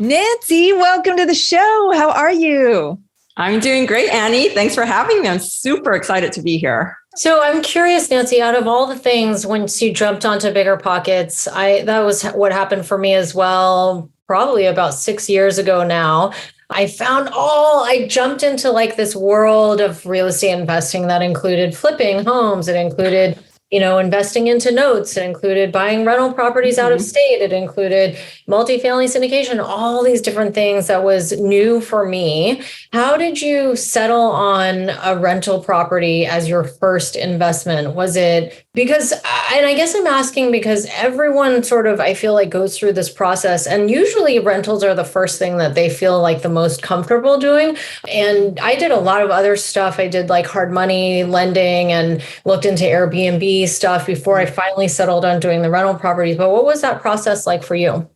Nancy, welcome to the show. How are you? I'm doing great, Annie. Thanks for having me. I'm super excited to be here. So I'm curious, Nancy, out of all the things, once you jumped onto BiggerPockets, that was what happened for me as well, probably about 6 years ago now. I jumped into like this world of real estate investing that included flipping homes. It included, investing into notes. It included buying rental properties out of state. It included multifamily syndication, all these different things that was new for me. How did you settle on a rental property as your first investment? Was it because, and I guess I'm asking because everyone sort of, I feel like goes through this process, and usually rentals are the first thing that they feel like the most comfortable doing. And I did a lot of other stuff. I did like hard money lending and looked into Airbnb stuff before I finally settled on doing the rental properties. But what was that process like for you?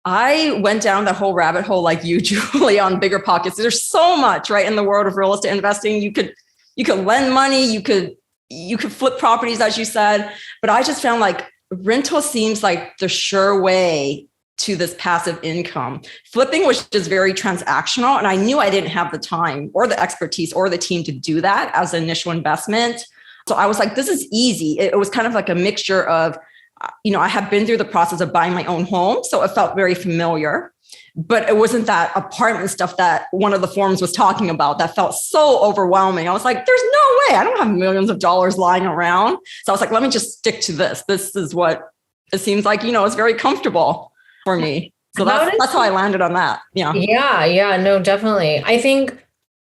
I went down the whole rabbit hole like you, Julie, on BiggerPockets. There's so much, right, in the world of real estate investing. You could lend money, you could flip properties, as you said. But I just found like rental seems like the sure way to this passive income. Flipping was just very transactional. And I knew I didn't have the time or the expertise or the team to do that as an initial investment. So I was like, this is easy. It was kind of like a mixture of, I had been through the process of buying my own home. So it felt very familiar, but it wasn't that apartment stuff that one of the forums was talking about that felt so overwhelming. I was like, there's no way. I don't have millions of dollars lying around. So I was like, let me just stick to this. This is what it seems like, it's very comfortable for me. So that's how I landed on that. Yeah. No, definitely. I think,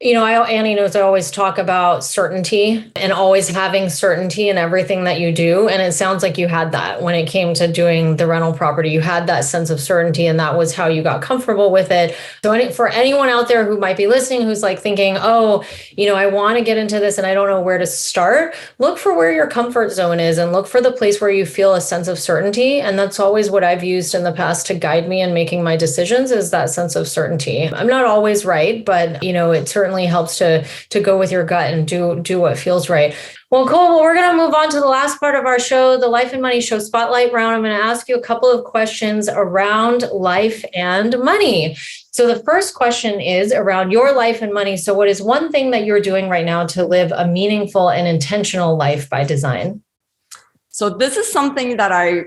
Annie knows I always talk about certainty and always having certainty in everything that you do. And it sounds like you had that when it came to doing the rental property. You had that sense of certainty, and that was how you got comfortable with it. So for anyone out there who might be listening, who's like thinking, I want to get into this and I don't know where to start, look for where your comfort zone is and look for the place where you feel a sense of certainty. And that's always what I've used in the past to guide me in making my decisions, is that sense of certainty. I'm not always right, but it certainly helps to go with your gut and do what feels right. Well, cool. Well, we're going to move on to the last part of our show, the Life and Money Show Spotlight Round. I'm going to ask you a couple of questions around life and money. So the first question is around your life and money. So what is one thing that you're doing right now to live a meaningful and intentional life by design? So this is something that I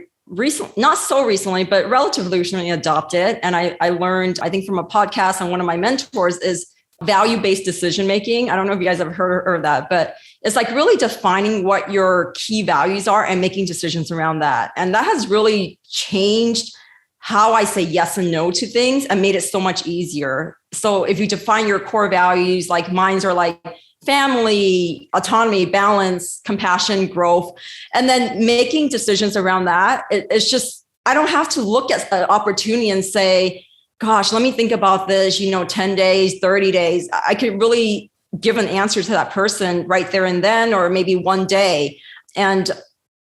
not so recently, but relatively recently adopted. And I learned, I think from a podcast and one of my mentors, is value-based decision-making. I don't know if you guys have heard of that, but it's like really defining what your key values are and making decisions around that. And that has really changed how I say yes and no to things and made it so much easier. So if you define your core values, like mine are like family, autonomy, balance, compassion, growth, and then making decisions around that, it's just, I don't have to look at an opportunity and say, gosh, let me think about this, 10 days, 30 days. I could really give an answer to that person right there and then, or maybe one day. And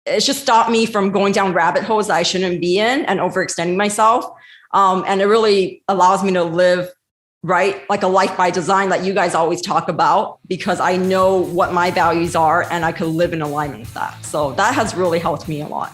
it's just stopped me from going down rabbit holes that I shouldn't be in and overextending myself. And it really allows me to live right, like a life by design that you guys always talk about, because I know what my values are and I could live in alignment with that. So that has really helped me a lot.